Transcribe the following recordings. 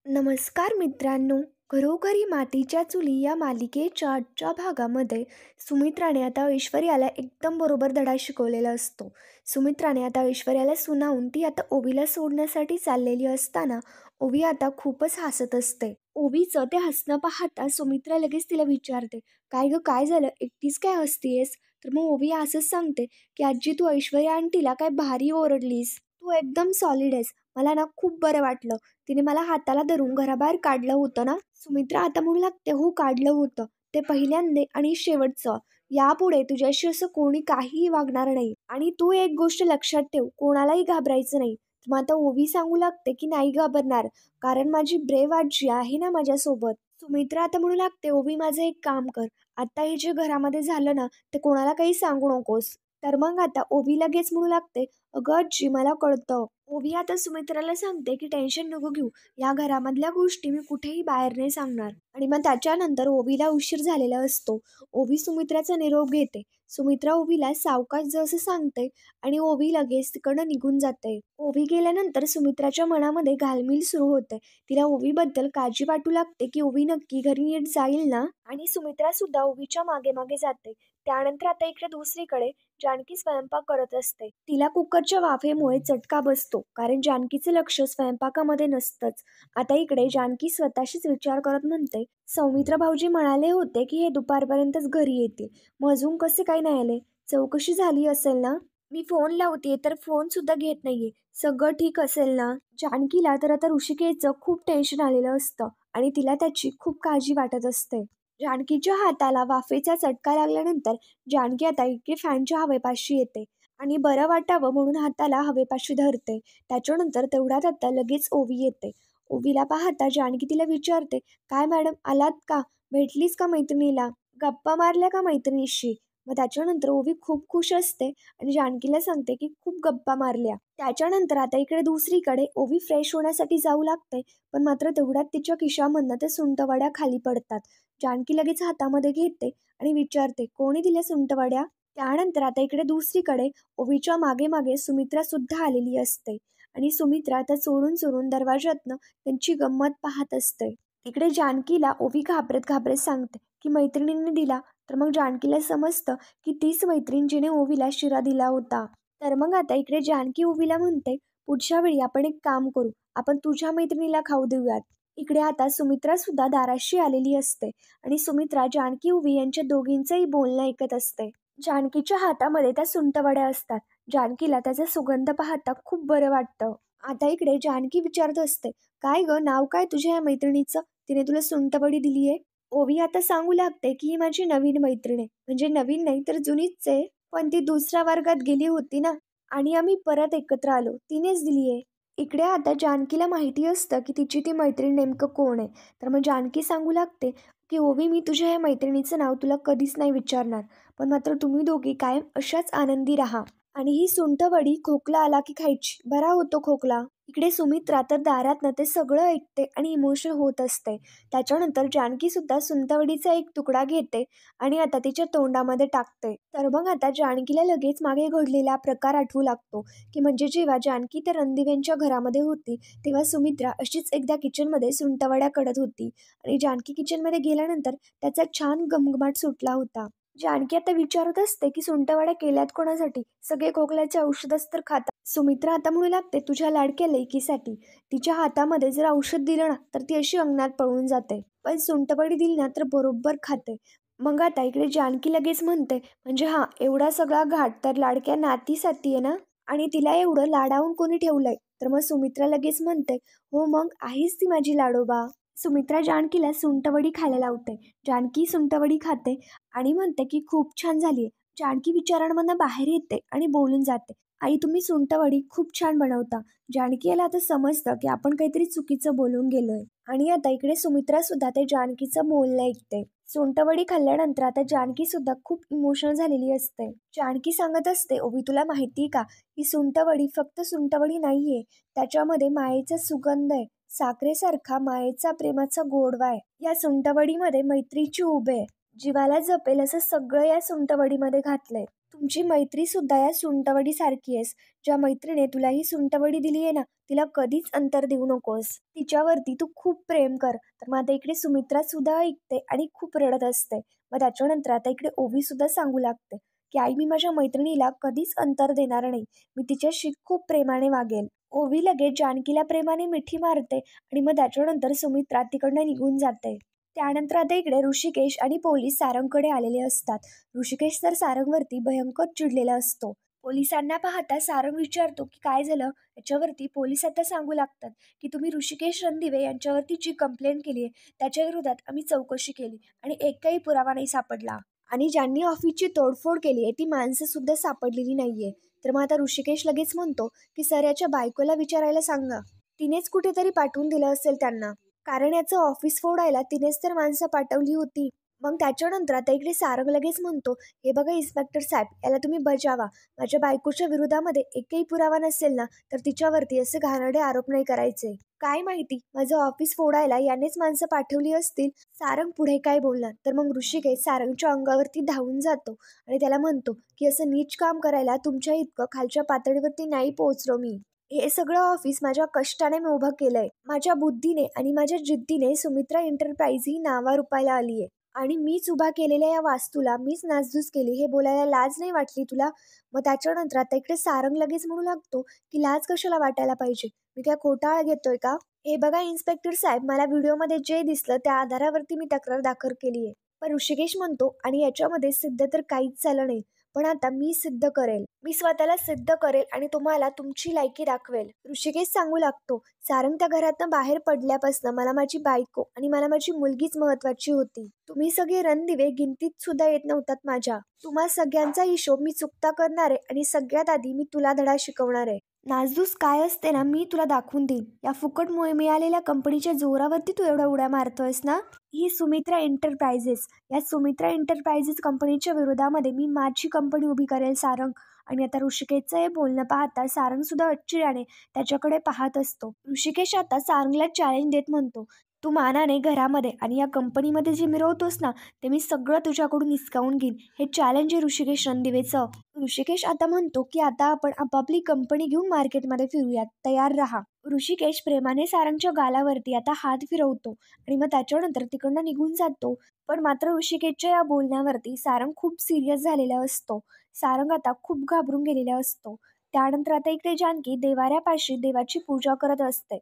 नमस्कार मित्रांनो. घरोघरी मातीच्या चुली या मालिकेच्या आजच्या भागामध्ये सुमित्राने आता ऐश्वर्याला एकदम बरोबर धडा शिकवलेला असतो. सुमित्राने आता ऐश्वर्याला सुनावून ती आता ओवीला सोडण्यासाठी चाललेली असताना ओवी आता खूपच हसत असते. ओवीचं ते हसणं पाहता सुमित्रा लगेच तिला विचारते, काय ग, काय झालं, एकटीच काय हसतीयस? तर मग ओवी असंच सांगते की आजी, तू ऐश्वर्या आंटीला काय भारी ओरडलीस. तू एकदम सॉलिड आहेस. मला ना खूप बरं वाटलं. तिने मला हाताला धरून घराबाहेर काढलं होतं ना. सुमित्रा आता म्हणू लागते, हो काढलं होतं. ते पहिल्यांदा आणि शेवटचं. यापुढे तुझ्याशी असं कोणी काहीही वागणार नाही. आणि तू एक गोष्ट लक्षात ठेव, कोणालाही घाबरायचं नाही. तर मग आता ओवी सांगू लागते की नाही घाबरणार, कारण माझी ब्रेव आजी आहे ना माझ्यासोबत. सुमित्रा आता म्हणू लागते, ओवी माझं एक काम कर, आता हे जे घरामध्ये झालं ना ते कोणाला काही सांगू नकोस. तर मग आता ओवी लगेच म्हणू लागते, अगं आजी, मला कळतं. ओवी आता सुमित्राला सांगते की टेन्शन नको घेऊ, या घरामधल्या गोष्टी मी कुठेही बाहेर नाही सांगणार. आणि मग त्याच्यानंतर ओवीला उशीर झालेला असतो. ओवी सुमित्राचा निरोप घेते. सुमित्रा ओवीला सावकाश जसं सांगते आणि ओवी लगेच तिकडनं निघून जाते. ओवी गेल्यानंतर सुमित्राच्या मनामध्ये घालमेल सुरू होते. तिला ओवीबद्दल काळजी वाटू लागते की ओवी नक्की घरी नीट जाईल ना. आणि सुमित्रा सुद्धा ओवीच्या मागे मागे जाते. त्यानंतर आता इकडे दुसरीकडे जानकी स्वयंपाक करत असते. तिला कुकरच्या वाफेमुळे चटका बसतो, कारण जानकीचं लक्ष स्वयंपाकामध्ये नसतंच. आता इकडे जानकी स्वतःशीच विचार करत म्हणते, सौमित्र भाऊजी म्हणाले होते की हे दुपारपर्यंतच घरी येतील, मग अजून कसे काय नाही आले? चौकशी झाली असेल ना? मी फोन लावते तर फोन सुद्धा घेत नाहीये. सगळं ठीक असेल ना? जानकीला तर आता ऋषिकेशचं खूप टेन्शन आलेलं असतं आणि तिला त्याची खूप काळजी वाटत असते. जानकीच्या हाताला वाफेचा चटका लागल्यानंतर जानकी आता इकडे फॅनच्या हवेपाशी येते आणि बरं वाटावं म्हणून हाताला हवेपाशी धरते. त्याच्यानंतर तेवढ्यात आता लगेच ओवी येते. ओवीला पाहता जानकी तिला विचारते, काय मॅडम, आलात का? भेटलीस का मैत्रिणीला? गप्पा मारल्या का मैत्रिणीशी? मग त्याच्यानंतर ओवी खूप खुश असते आणि जानकीला सांगते की खूप गप्पा मारल्या. त्याच्यानंतर आता इकडे दुसरीकडे ओवी फ्रेश होण्यासाठी जाऊ लागते, पण मात्र तेवढ्यात तिच्या खिशामधनं त्या सुंटवड्या खाली पडतात. जानकी लगेच हातामध्ये घेते आणि विचारते, कोणी दिल्या सुंटवड्या? त्यानंतर आता इकडे दुसरीकडे ओवीच्या मागे मागे सुमित्रा सुद्धा आलेली असते आणि सुमित्रा आता चोरून चोरून दरवाजातनं त्यांची गंमत पाहत असते. इकडे जानकीला ओवी घाबरत घाबरत सांगते की मैत्रिणींनी दिला. तर मग जानकीला समजतं की तीच मैत्रीण जिने ओवीला शिरा दिला होता. तर मग आता इकडे जानकी ओवीला म्हणते, पुढच्या वेळी आपण एक काम करू, आपण तुझ्या मैत्रिणीला खाऊ देऊयात. इकडे आता सुमित्रा सुद्धा दाराशी आलेली असते आणि सुमित्रा जानकी ओवी यांच्या दोघींचंही बोलणं ऐकत असते. जानकीच्या हातामध्ये त्या सुंटवड्या असतात. जानकीला त्याचा सुगंध पाहता खूप बरं वाटतं. आता इकडे जानकी विचारत असते, काय ग, नाव काय तुझ्या या मैत्रिणीचं, तिने तुला सुंटवडी दिलीये? ओवी आता सांगू लागते की ही माझी नवीन मैत्रीण आहे. म्हणजे नवीन नाही तर जुनीच आहे, पण ती दुसऱ्या वर्गात गेली होती ना आणि आम्ही परत एकत्र आलो, तिनेच दिलीये. इकडे आता जानकीला माहिती असतं की तिची ती मैत्रीण नेमकं कोण आहे. तर मग जानकी सांगू लागते की ओवी, मी तुझ्या या मैत्रिणीचं नाव तुला कधीच नाही विचारणार, पण मात्र तुम्ही दोघी कायम अशाच आनंदी राहा. आणि ही सुंठवडी खोकला आला की खायची, बरा होतो खोकला. इकडे सुमित्रा तर दारातनं ते सगळं ऐकते आणि इमोशनल होत असते. त्याच्यानंतर जानकी सुद्धा सुंठवडीचा एक तुकडा घेते आणि आता तिच्या तोंडामध्ये टाकते. तर मग आता जानकीला लगेच मागे घडलेला प्रकार आठवू लागतो, की म्हणजे जेव्हा जानकी त्या रणदिव्यांच्या घरामध्ये होती तेव्हा सुमित्रा अशीच एकदा किचनमध्ये सुंठवड्या करत होती आणि जानकी किचनमध्ये गेल्यानंतर त्याचा छान घमघमाट सुटला होता. जानकी आता विचारत असते की सुंठवड्या केल्यात कोणासाठी? सगळे खोकल्याचे औषधच तर खातात. सुमित्रा आता म्हणू लागते, तुझ्या लाडक्या लेकीसाठी. तिच्या हातामध्ये जर औषध दिलं ना तर ती अशी अंगणात पळून जाते, पण सुंठवडी दिली ना तर बरोबर खाते. मग आता इकडे जानकी लगेच म्हणते, म्हणजे हा एवढा सगळा घाट तर लाडक्या नातीसाठी आहे ना, आणि तिला एवढं लाडावून कोणी ठेवलंय? तर मग सुमित्रा लगेच म्हणते, हो मग आहेच ती माझी लाडोबा. सुमित्रा जानकीला सुंठवडी खायला लावते. जानकी सुंठवडी खाते आणि म्हणते की खूप छान झाली. जानकी विचारांमधनं बाहेर येते आणि बोलून जाते, आई, तुम्ही सुंठवडी खूप छान बनवता. जानकी याला आता समजतं की आपण काहीतरी चुकीचं बोलून गेलोय आणि आता इकडे सुमित्रा सुद्धा ते जानकीचं बोलणं ऐकते. सुंठवडी खाल्ल्यानंतर आता जानकी सुद्धा खूप इमोशनल झालेली असते. जानकी सांगत असते, ओवी, तुला माहिती का, ही सुंठवडी फक्त सुंठवडी नाहीये, त्याच्यामध्ये मायेचा सुगंध आहे. साखरेसारखा मायेचा प्रेमाचा गोडवा आहे. या सुंठवडीमध्ये मैत्रीची उभे आहे. जीवाला जपेल असं सगळं या सुंठवडीमध्ये घातलंय. तुमची मैत्रीसुद्धा या सुंटवडीसारखी आहेस. ज्या मैत्रीने तुला ही सुंटवडी दिली आहे ना, तिला कधीच अंतर देऊ नकोस. तिच्यावरती तू खूप प्रेम कर. तर मग आता इकडे सुमित्रासुद्धा ऐकते आणि खूप रडत असते. मग त्याच्यानंतर आता इकडे ओवीसुद्धा सांगू लागते, की आई मी माझ्या मैत्रिणीला कधीच अंतर देणार नाही. मी तिच्याशी खूप प्रेमाने वागेल. ओवी लगेच जानकीला प्रेमाने मिठी मारते आणि मग त्याच्यानंतर सुमित्रा तिकडनं निघून जाते. त्यानंतर आता इकडे ऋषिकेश आणि पोलीस सारंगकडे आलेले असतात. ऋषिकेश तर सारंगवरती भयंकर चिडलेला असतो. पोलिसांना पाहता सारंग विचारतो की काय झालं. याच्यावरती पोलीस आता सांगू लागतात की तुम्ही ऋषिकेश रणदिवे यांच्यावरती जी कंप्लेंट केली आहे त्याच्या विरोधात आम्ही चौकशी केली आणि एकही पुरावा नाही सापडला आणि ज्यांनी ऑफिसची तोडफोड केली आहे ती माणसं सुद्धा सापडलेली नाहीये. तर मग आता ऋषिकेश लगेच म्हणतो की सर याच्या बायकोला विचारायला सांगा, तिनेच कुठेतरी पाठवून दिलं असेल त्यांना, कारण याचं ऑफिस फोडायला तिनेच तर माणसं पाठवली होती. मग त्याच्यानंतर आता इकडे सारंग लगेच म्हणतो, हे बघा इन्स्पेक्टर साहेब, याला तुम्ही बजावा. माझ्या बायकोच्या विरोधामध्ये एकही पुरावा नसेल ना तर तिच्यावरती असे घाणेरडे आरोप नाही करायचे. काय माहिती माझं ऑफिस फोडायला यानेच माणसं पाठवली असतील. सारंग पुढे काय बोलणार तर मग ऋषिकेश सारंगच्या अंगावरती धावून जातो आणि त्याला म्हणतो की असं नीच काम करायला तुमच्या इतकं खालच्या पातळीवरती नाही पोहोचलो मी. हे सगळं ऑफिस माझ्या कष्टाने मी उभं केलंय. माझ्या बुद्धीने आणि माझ्या जिद्दीने सुमित्रा एंटरप्राइज ही नावारूपायला आली आहे आणि मीच उभा केलेल्या या वास्तूला मीच नासधूस केली हे बोलायला लाज नाही वाटली तुला. मग त्याच्यानंतर आता इकडे सारंग लगेच म्हणू लागतो की लाज कशाला वाटायला पाहिजे, मी काय खोटाळा घेतोय का. हे बघा इन्स्पेक्टर साहेब, मला व्हिडिओमध्ये जे दिसलं त्या आधारावरती मी तक्रार दाखल केली आहे. पण ऋषिकेश म्हणतो आणि याच्यामध्ये सिद्ध तर काहीच झालं नाही, पण आता मी सिद्ध करेल, मी स्वतःला सिद्ध करेल आणि तुम्हाला तुमची लायकी दाखवेल. ऋषिकेश सांगू लागतो, सारंग त्या घरातनं बाहेर पडल्यापासून मला माझी बायको आणि मला माझी मुलगीच महत्वाची होती. तुम्ही सगळे रणदिवे गिनतीत सुद्धा येत नव्हतात माझ्या. तुम्हा सगळ्यांचा हिशोब मी चुकता करणार आहे आणि सगळ्यात आधी मी तुला धडा शिकवणार आहे. नासधूस काय असते ना मी तुला दाखवून देईन. या फुकट मिळालेल्या कंपनीच्या जोरावरती तू एवढ्या उड्या मारतोयस ना. ही सुमित्रा एंटरप्राइजेस, या सुमित्रा एंटरप्राइजेस कंपनीच्या विरोधामध्ये मी माझी कंपनी उभी करेल सारंग. आणि आता ऋषिकेशचं हे बोलणं पाहता सारंग सुद्धा आश्चर्याने त्याच्याकडे पाहत असतो. ऋषिकेश आता सारंगला चॅलेंज देत म्हणतो, तू मानाने घरामध्ये आणि या कंपनीमध्ये जे मिरवतोस ना ते मी सगळं तुझ्याकडून हिसकावून घेईन. हे चॅलेंज आहे ऋषिकेश रणदिवेचं. ऋषिकेश आता म्हणतो की आता आपण आपापली कंपनी घेऊन मार्केटमध्ये फिरूयात, तयार राहा. ऋषिकेश प्रेमाने सारंगच्या गालावरती आता हात फिरवतो आणि मग त्याच्यानंतर तिकडनं निघून जातो. पण मात्र ऋषिकेशच्या या बोलण्यावरती सारंग खूप सिरियस झालेला असतो. सारंग आता खूप घाबरून गेलेला असतो. त्यानंतर आता इकडे जानकी देवाऱ्यापाशी देवाची पूजा करत असते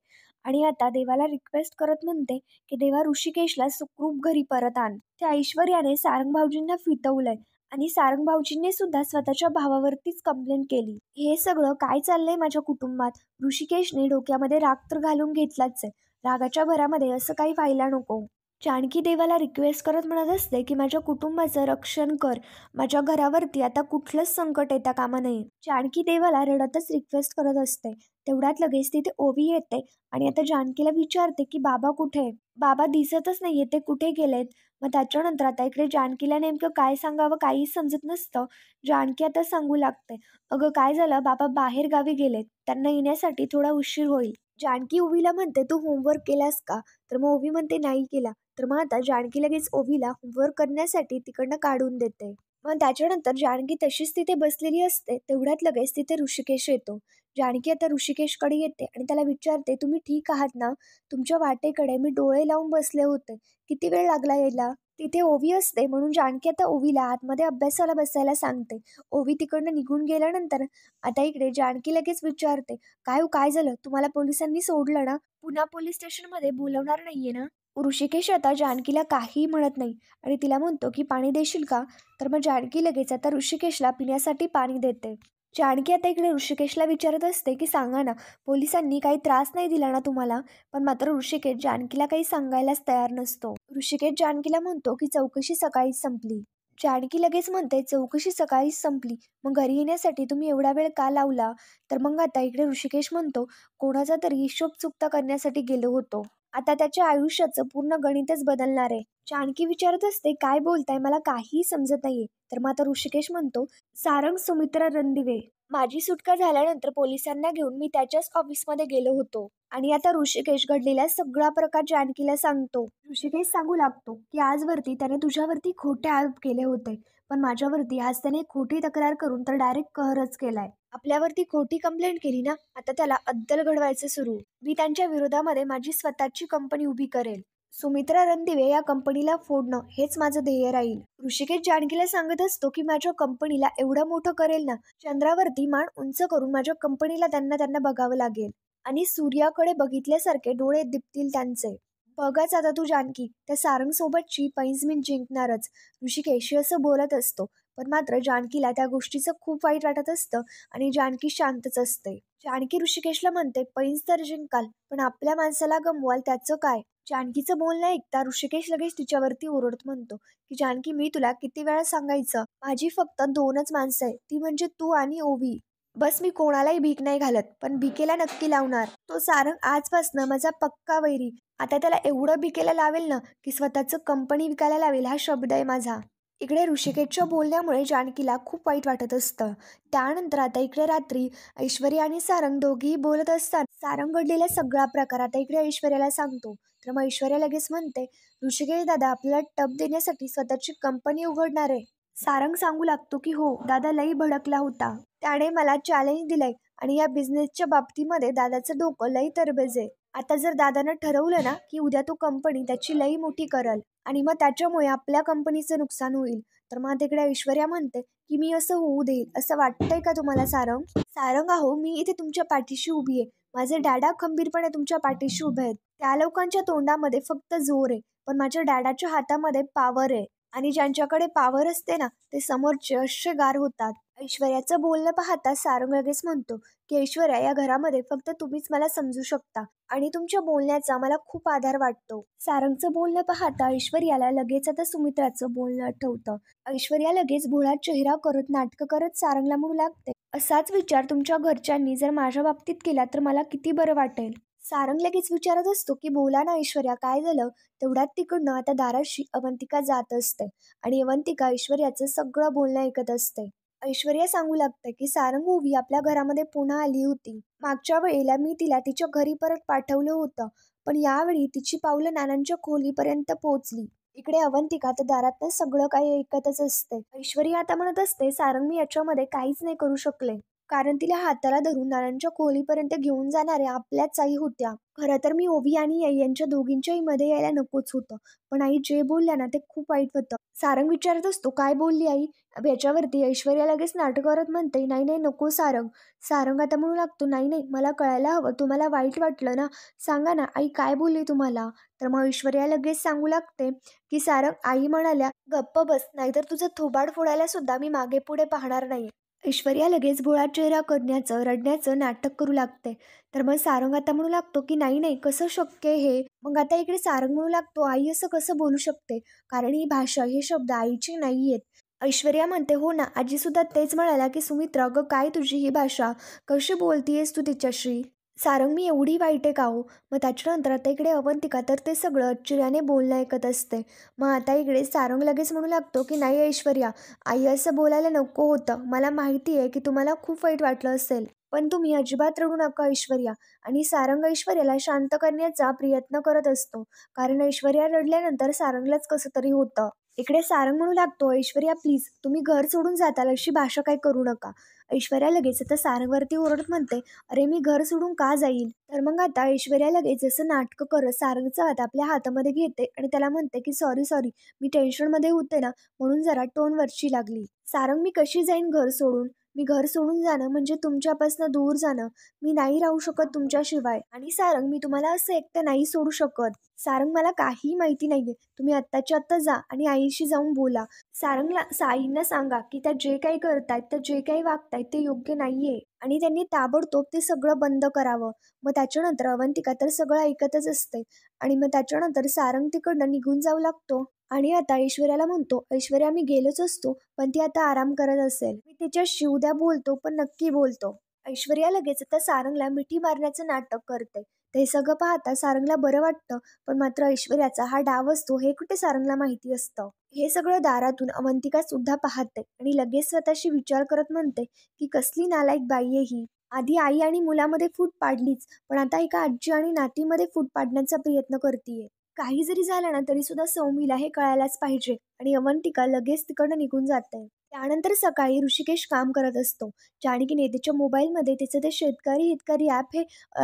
आणि आता देवाला रिक्वेस्ट करत म्हणते की देवा ऋषिकेशला सुखरूप घरी परत आण. त्या ऐश्वर्याने सारंग भाऊजींना फितवलंय आणि सारंग भाऊजींनी सुद्धा स्वतःच्या भावावरतीच कंप्लेंट केली. हे सगळं काय चाललंय माझ्या कुटुंबात. ऋषिकेशने डोक्यामध्ये राग तर घालून घेतलाच आहे. रागाच्या भरामध्ये असं काही व्हायला नको. जानकी देवाला रिक्वेस्ट करत म्हणत असते की माझ्या कुटुंबाचं रक्षण कर, माझ्या घरावरती आता कुठलंच संकट येता कामा नये. जानकी देवाला रडतच रिक्वेस्ट करत असते. तेवढ्यात लगेच तिथे ओवी येते आणि आता जानकीला विचारते की बाबा कुठे. बाबा दिसतच नाहीये, ते कुठे गेलेत. मग त्याच्यानंतर आता इकडे जानकीला नेमकं काय सांगावं काहीच समजत नसतं. जानकी आता सांगू लागते, अगं काय झालं, बाबा बाहेर गावी गेलेत, त्यांना येण्यासाठी थोडा उशीर होईल. जानकी ओवीला म्हणते तू होमवर्क केलास का. तर मग ओवी म्हणते नाही केला. तर मग आता जानकी लगेच ओवीला होमवर्क करण्यासाठी तिकडनं काढून देते. मग त्याच्यानंतर जानकी तशीच तिथे बसलेली असते. तेवढ्यात लगेच तिथे ऋषिकेश येतो. जानकी आता ऋषिकेशकडे येते आणि त्याला विचारते, तुम्ही ठीक आहात ना. तुमच्या वाटेकडे मी डोळे लावून बसले होते, किती वेळ लागला यायला. तिथे ओवी असते म्हणून जानकी आता ओवीला आतमध्ये अभ्यासाला बसायला सांगते. ओवी तिकडनं निघून गेल्यानंतर आता इकडे जानकी लगेच विचारते, काय हो काय झालं, तुम्हाला पोलिसांनी सोडलं ना, पुन्हा पोलीस स्टेशनमध्ये बोलवणार नाहीये ना. ऋषिकेश आता जानकीला काहीही म्हणत नाही आणि तिला म्हणतो की पाणी देशील का. तर मग जानकी लगेच आता ऋषिकेशला पिण्यासाठी पाणी देते. जानकी आता इकडे ऋषिकेशला विचारत असते की सांगा ना, पोलिसांनी काही त्रास नाही दिला ना तुम्हाला. पण मात्र ऋषिकेश जानकीला काही सांगायलाच तयार नसतो. ऋषिकेश जानकीला म्हणतो की चौकशी सकाळीच संपली. जानकी लगेच म्हणते, चौकशी सकाळीच संपली, मग घरी येण्यासाठी तुम्ही एवढा वेळ का लावला. तर मग आता इकडे ऋषिकेश म्हणतो, कोणाचा तरी हिशोब चुकता करण्यासाठी गेलो होतो. आता त्याच्या आयुष्याचं पूर्ण गणितच बदलणार आहे. जानकी विचारत असते, काय बोलताय, मला काहीही समजत नाहीये. तर मग आता ऋषिकेश म्हणतो, सारंग सुमित्रा रणदिवे, माझी सुटका झाल्यानंतर पोलिसांना घेऊन मी त्याच्याच ऑफिसमध्ये गेलो होतो. आणि आता ऋषिकेश घडलेला सगळा प्रकार जानकीला सांगतो. ऋषिकेश सांगू लागतो की आजवरती त्याने तुझ्यावरती खोटे आरोप केले होते, पण माझ्यावरती आज त्याने खोटी तक्रार करून तर डायरेक्ट कहरच केलाय. आपल्यावरती खोटी कंप्लेंट केली ना, आता त्याला अद्दल घडवायचं सुरू. मी त्यांच्या विरोधामध्ये माझी स्वतःची कंपनी उभी करेल. सुमित्रा रणदिवे या कंपनीला फोडणं हेच माझं ध्येय राहील. ऋषिकेश जानकीला सांगत असतो की माझ्या कंपनीला एवढं मोठं करेल ना, चंद्रावरती मान उंच करून माझ्या कंपनीला त्यांना त्यांना बघावं लागेल आणि सूर्याकडे बघितल्यासारखे डोळे दिपतील त्यांचे. बघाच आता तू जानकी, त्या सारंग सोबतची पैंज मी जिंकणारच. ऋषिकेश असं बोलत असतो, पण मात्र जानकीला त्या गोष्टीचं खूप वाईट वाटत असतं आणि जानकी शांतच असते. जानकी ऋषिकेशला म्हणते, पैंज तर जिंकाल, पण आपल्या माणसाला गमवाल त्याचं काय? जानकीचं बोलणं ऐकता ऋषिकेश लगेच तिच्यावरती ओरडत म्हणतो की जानकी, मी तुला किती वेळा सांगायचं, माझी फक्त 2च माणसं आहे, ती म्हणजे तू आणि ओवी. बस, मी कोणालाही भीक नाही घालत, पण भिकेला नक्की लावणार. तो सारंग आजपासनं माझा पक्का वैरी. आता त्याला एवढं भिकेला लावेल ना की स्वतःचं कंपनी विकायला लावेल, हा शब्द आहे माझा. इकडे ऋषिकेशच्या बोलण्यामुळे जानकीला खूप वाईट वाटत असतं. त्यानंतर आता इकडे रात्री ऐश्वर्या आणि सारंग दोघेही बोलत असतात. सारंग घडलेला सगळा प्रकार आता इकडे ऐश्वर्याला सांगतो. तर मग ऐश्वर्या लगेच म्हणते, ऋषिकेश दादा आपल्याला टप देण्यासाठी स्वतःची कंपनी उघडणार आहे. सारंग सांगू लागतो की हो, दादा लई भडकला होता. त्याने मला चॅलेंज दिलंय आणि या बिझनेसच्या बाबतीमध्ये दादाचं डोकं लई तरबेज आहे. आता जर दादानं ठरवलं ना की उद्या तो कंपनी त्याची लई मोठी करल आणि मग त्याच्यामुळे आपल्या कंपनीचं नुकसान होईल, तर मग तिकडे ऐश्वर्या म्हणते की मी असं होऊ देईल असं वाटतंय का तुम्हाला सारंग? सारंग, अहो मी इथे तुमच्या पाठीशी उभी आहे. माझे डॅडा खंबीरपणे तुमच्या पाठीशी उभे आहेत. त्या लोकांच्या तोंडामध्ये फक्त जोर आहे, पण माझ्या डॅडाच्या हातामध्ये पावर आहे आणि ज्यांच्याकडे पावर असते ना, ते समोरचे असे गार होतात. ऐश्वर्याचं बोलणं पाहता सारंग लगेच म्हणतो की ऐश्वर्या, या घरामध्ये फक्त तुम्हीच मला समजू शकता आणि तुमच्या बोलण्याचा मला खूप आधार वाटतो. सारंगचं बोलणं पाहता ऐश्वर्याला लगेच आता सुमित्राचं बोलणं आठवतं. ऐश्वर्या लगेच भोळा चेहरा करत नाटकं करत सारंगला म्हणू लागते, असाच विचार तुमच्या घरच्यांनी जर माझ्या बाबतीत केला तर मला किती बरं वाटेल. सारंग लगेच विचारत असतो की बोला ना ऐश्वर्या, काय झालं? तेवढ्यात तिकडनं आता दाराशी अवंतिका जात असते आणि अवंतिका ऐश्वर्याचं सगळं बोलणं ऐकत असते. ऐश्वर्या सांगू लागते की सारंग ओवी आपल्या घरामध्ये पुन्हा आली होती. मागच्या वेळेला मी तिला तिच्या घरी परत पाठवलं होतं, पण यावेळी तिची पावलं नानांच्या खोलीपर्यंत पोहोचली. इकडे अवंतिका तर दारातनं सगळं काही ऐकतच असते. ऐश्वर्या आता म्हणत असते, सारंग मी याच्यामध्ये काहीच नाही करू शकले, कारण तिला हाताला धरून नानांच्या खोलीपर्यंत घेऊन जाणाऱ्या आपल्याच आई होत्या. खरं तर मी ओवी आणि आई यांच्या दोघींच्याही मध्ये यायला नकोच होतं, पण आई जे बोलल्या ना ते खूप वाईट होतं. सारंग विचारत असतो, काय बोलली आई? याच्यावरती ऐश्वर्या लगेच नाटक करत म्हणते, नाही नाही नको सारंग. सारंग आता म्हणू लागतो, नाही नाही मला कळायला हवं, तुम्हाला वाईट वाटलं ना, सांगा ना आई काय बोलली तुम्हाला? तर मग ऐश्वर्या लगेच सांगू लागते की सारंग, आई म्हणाल्या गप्प बस, नाहीतर तुझं थोबाड फोडायला सुद्धा मी मागे पुढे पाहणार नाही. ऐश्वर्या लगेच भोळा चेहरा करण्याचं रडण्याचं नाटक करू लागते. तर मग सारंग आता म्हणू लागतो की नाही नाही कसं शक्य आहे हे? मग आता इकडे सारंग म्हणू लागतो, आई असं कसं बोलू शकते, कारण ही भाषा हे शब्द आईची नाही आहेत. ऐश्वर्या म्हणते, हो ना आजी सुद्धा तेच म्हणाल्या की सुमित्रा अगं काय तुझी ही भाषा, कशी बोलतीयेस तू तिच्याशी? सारंग, मी एवढी वाईट आहे का हो? मग त्याच्यानंतर आता इकडे अवंतिका तर ते सगळं आश्चर्याने बोलणं ऐकत असते. मग आता इकडे सारंग लगेच म्हणू लागतो की नाही ऐश्वर्या, आई असं बोलायला नको होतं. मला माहिती आहे की तुम्हाला खूप वाईट वाटलं असेल, पण तुम्ही अजिबात रडू नका ऐश्वर्या. आणि सारंग ऐश्वर्याला शांत करण्याचा प्रयत्न करत असतो, कारण ऐश्वर्या रडल्यानंतर सारंगलाच कसं तरी होतं. इकडे सारंग म्हणू लागतो, ऐश्वर्या प्लीज तुम्ही घर सोडून जाताल अशी भाषा काय करू नका. ऐश्वर्या लगेच आता सारंगवरती ओरडत म्हणते, अरे मी घर सोडून का जाईल? तर मग आता ऐश्वर्या लगेच जसं नाटकं करत सारंगचा हात आपल्या हातामध्ये घेते आणि त्याला म्हणते की सॉरी सॉरी, मी टेन्शनमध्ये होते ना म्हणून जरा टोन वरची लागली. सारंग, मी कशी जाईन घर सोडून? मी घर सोडून जाणं म्हणजे तुमच्यापासून दूर जाणं. मी नाही राहू शकत तुमच्याशिवाय. आणि सारंग, मी तुम्हाला असं एकटं नाही सोडू शकत. सारंग, मला काही माहिती नाहीये. तुम्ही आत्ताच्या आत्ता जा आणि आईशी जाऊन बोला. सारंगला आईंना सांगा की त्या जे काही करतायत, त्या जे काही वागतायत ते योग्य नाहीये आणि त्यांनी ताबडतोब ते सगळं बंद करावं. मग त्याच्यानंतर अवंतिका तर सगळं ऐकतच असते आणि मग त्याच्यानंतर सारंग तिकडनं निघून जाऊ लागतो. आणि आता ऐश्वर्याला म्हणतो, ऐश्वर्या मी गेलोच असतो, पण ती आता आराम करत असेल. मी तिच्याशी उद्या बोलतो, पण नक्की बोलतो. ऐश्वर्या लगेच आता सारंगला मिठी मारण्याचं नाटक करते. ते सगळं पाहता सारंगला बरं वाटतं, पण मात्र ऐश्वर्याचा हा डाव असतो हे कुठे सारंगला माहिती असतं. हे सगळं दारातून अवंतिका सुद्धा पाहते आणि लगेच स्वतःशी विचार करत म्हणते की कसली नालायक बाई आहे ही. आधी आई आणि मुलामध्ये फूट पाडलीच, पण आता एका आजी आणि नातीमध्ये फूट पाडण्याचा प्रयत्न करतीये. काही जरी झालं ना तरी सुद्धा सौमीला हे कळायलाच पाहिजे आणि अवंतिका लगेच तिकडनं निघून जाते. त्यानंतर सकाळी ऋषिकेश काम करत असतो. जानकीने त्याच्या मोबाईलमध्ये त्याचं ते शेतकरी हितकरी ॲप हे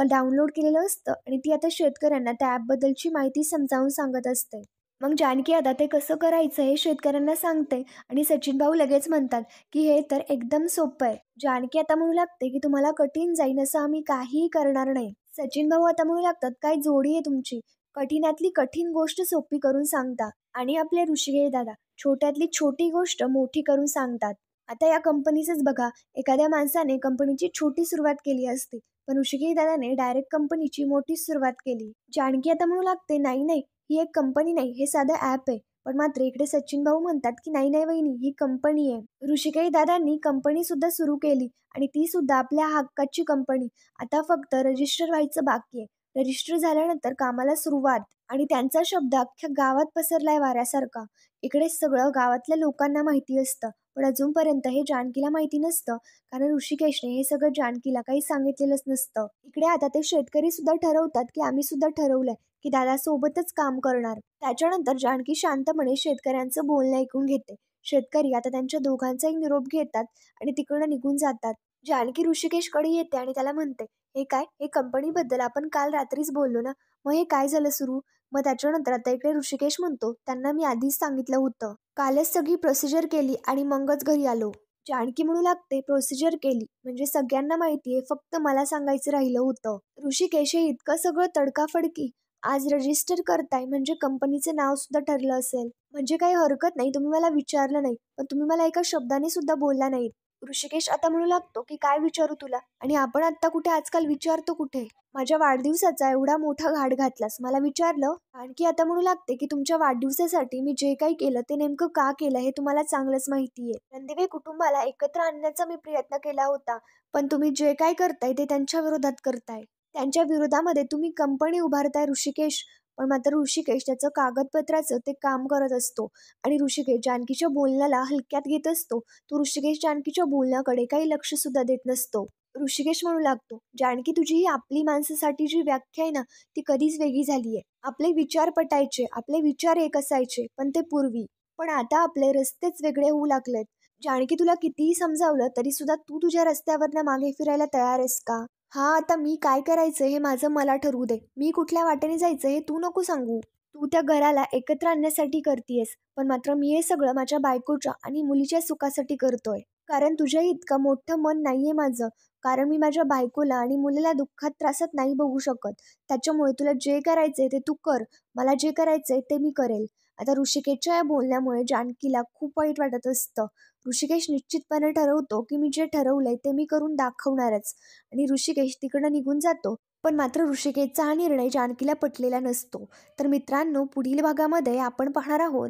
डाउनलोड केलेलं असतं आणि ती आता शेतकऱ्यांना त्या ॲपबद्दलची माहिती समजावून सांगत असते. मग जानकी आता ते कसं करायचं हे शेतकऱ्यांना सांगते आणि सचिन भाऊ लगेच म्हणतात, की हे तर एकदम सोपं आहे. जानकी आता म्हणू लागते, की तुम्हाला कठीण जाईल असं आम्ही काहीही करणार नाही. सचिन भाऊ आता म्हणू लागतात, काय जोडी आहे तुमची. कठीणातली कठीण गोष्ट सोपी करून सांगता आणि आपले ऋषिकेश दादा छोट्यातली छोटी गोष्ट मोठी करून सांगतात. आता या कंपनीचंच बघा, एखाद्या माणसाने कंपनीची छोटी सुरुवात केली असते, पण ऋषिकेश दादाने डायरेक्ट कंपनीची मोठी सुरुवात केली. जानकी आता म्हणू लागते, नाही नाही, ही एक कंपनी नाही, हे साधं ॲप आहे. पण मात्र इकडे सचिन भाऊ म्हणतात, की नाही नाही वहिनी, ही कंपनी आहे. ऋषिकेश दादांनी कंपनी सुद्धा सुरू केली आणि ती सुद्धा आपल्या हक्काची कंपनी. आता फक्त रजिस्टर व्हायचं बाकी आहे. रजिस्टर झाल्यानंतर कामाला सुरुवात आणि त्यांचा शब्द अख्ख्या गावात पसरलाय वाऱ्यासारखा. इकडे सगळं गावातल्या लोकांना माहिती असतं, पण अजूनपर्यंत हे जानकीला माहिती नसतं, कारण ऋषिकेशने हे सगळं जानकीला काही सांगितलेलंच नसतं. इकडे आता ते शेतकरी सुद्धा ठरवतात, की आम्ही सुद्धा ठरवलंय, की दादासोबतच काम करणार. त्याच्यानंतर जानकी शांतपणे शेतकऱ्यांचं बोलणं ऐकून घेते. शेतकरी आता त्यांच्या दोघांचाही निरोप घेतात आणि तिकडनं निघून जातात. जानकी ऋषिकेशकडे येते आणि त्याला म्हणते, हे काय, हे कंपनीबद्दल आपण काल रात्रीच बोललो ना, मग हे काय झालं सुरू. मग त्याच्यानंतर आता इकडे ऋषिकेश म्हणतो, त्यांना मी आधीच सांगितलं होतं, कालच सगळी प्रोसिजर केली आणि मगच घरी आलो. जानकी म्हणू लागते, प्रोसिजर केली म्हणजे सगळ्यांना माहितीये, फक्त मला सांगायचं राहिलं होतं. ऋषिकेश हे इतकं सगळं तडकाफडकी आज रजिस्टर करताय म्हणजे कंपनीचं नाव सुद्धा ठरलं असेल, म्हणजे काही हरकत नाही, तुम्ही मला विचारलं नाही, पण तुम्ही मला एका शब्दाने सुद्धा बोलला नाहीत. ऋषिकेश आता म्हणू लागतो, की काय विचारू तुला, आणि आपण आत्ता कुठे, आजकाल विचारतो कुठे. माझ्या वाढदिवसाचा एवढा मोठा घाट घातलास, मला विचारलं. आणखी आता म्हणू लागते, की तुमच्या वाढदिवसासाठी मी जे काही केलं ते नेमकं का केलं हे तुम्हाला चांगलंच माहितीये. रणदिवे कुटुंबाला एकत्र आणण्याचा मी प्रयत्न केला होता, पण तुम्ही जे काय करताय ते त्यांच्या विरोधात करताय. त्यांच्या विरोधामध्ये तुम्ही कंपनी उभारताय ऋषिकेश. पण मात्र ऋषिकेश त्याचं कागदपत्राचं ते काम करत असतो आणि ऋषिकेश जानकीच्या बोलण्याला हलक्यात घेत असतो. तो ऋषिकेश जानकीच्या बोलण्याकडे काही लक्ष सुद्धा देत नसतो. ऋषिकेश म्हणू लागतो, जानकी तुझी ही आपली माणसासाठी जी व्याख्या आहे ना, ती कधीच वेगळी झालीये. आपले विचार पटायचे, आपले विचार एक असायचे, पण ते पूर्वी. पण आता आपले रस्तेच वेगळे होऊ लागलेत. जानकी तुला कितीही समजावलं तरी सुद्धा तू तुझ्या रस्त्यावरनं मागे फिरायला तयार आहेस का? हा, आता मी काय करायचं हे माझं मला ठरवू दे. मी कुठल्या वाटेने जायचं हे तू नको सांगू. तू त्या घराला एकत्र आणण्यासाठी करतीयेस, पण मात्र मी हे सगळं माझ्या बायकोच्या आणि मुलीच्या सुखासाठी करतोय. कारण तुझ्या इतकं मोठं मन नाहीये माझं. कारण मी माझ्या बायकोला आणि मुलीला दुःखात त्रासात नाही बघू शकत. त्याच्यामुळे तुला जे करायचंय ते तू कर. मला जे करायचंय ते मी करेल. आता ऋषिकेशच्या या बोलण्यामुळे जानकीला खूप वाईट वाटत असतं. ऋषिकेश निश्चितपणे ठरवतो, की मी जे ठरवलंय ते मी करून दाखवणारच. आणि ऋषिकेश तिकडं निघून जातो. पण मात्र ऋषिकेशचा हा निर्णय जानकीला पटलेला नसतो. तर मित्रांनो, पुढील भागामध्ये आपण पाहणार आहोत,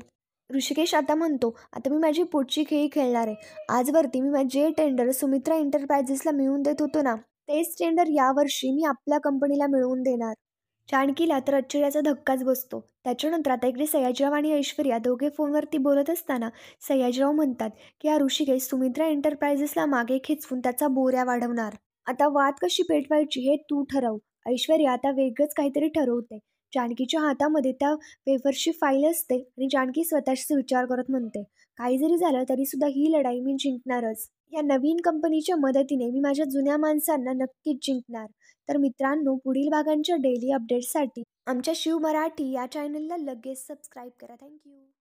ऋषिकेश आता म्हणतो, आता मी माझी पुढची खेळी खेळणार आहे. आजवरती मी जे टेंडर सुमित्रा एंटरप्राइजेसला मिळवून देत होतो ना, तेच टेंडर यावर्षी मी आपल्या कंपनीला मिळवून देणार. जानकीला तर आश्चर्याचा धक्काच बसतो. त्याच्यानंतर आता इकडे सयाजीराव आणि ऐश्वर्या दोघे फोनवरती बोलत असताना सयाजीराव म्हणतात, की हा ऋषिकेश सुमित्रा एंटरप्राइजेसला मागे खेचवून त्याचा बोऱ्या वाढवणार. आता वाद कशी पेटवायची हे तू ठरव. ऐश्वर्या आता वेगळंच काहीतरी ठरवते. जानकीच्या हातामध्ये त्या पेपरची फाईल असते आणि जानकी स्वतःशीच विचार करत म्हणते, काही जरी झालं तरी सुद्धा ही लढाई मी जिंकणारच. या नवीन कंपनीच्या मदतीने मी माझ्या जुन्या माणसांना नक्कीच जिंकणार. तर मित्रांनो, पुढील भागांच्या डेली अपडेट्ससाठी आमच्या शिव मराठी या चॅनलला लगेच सबस्क्राईब करा. थँक्यू.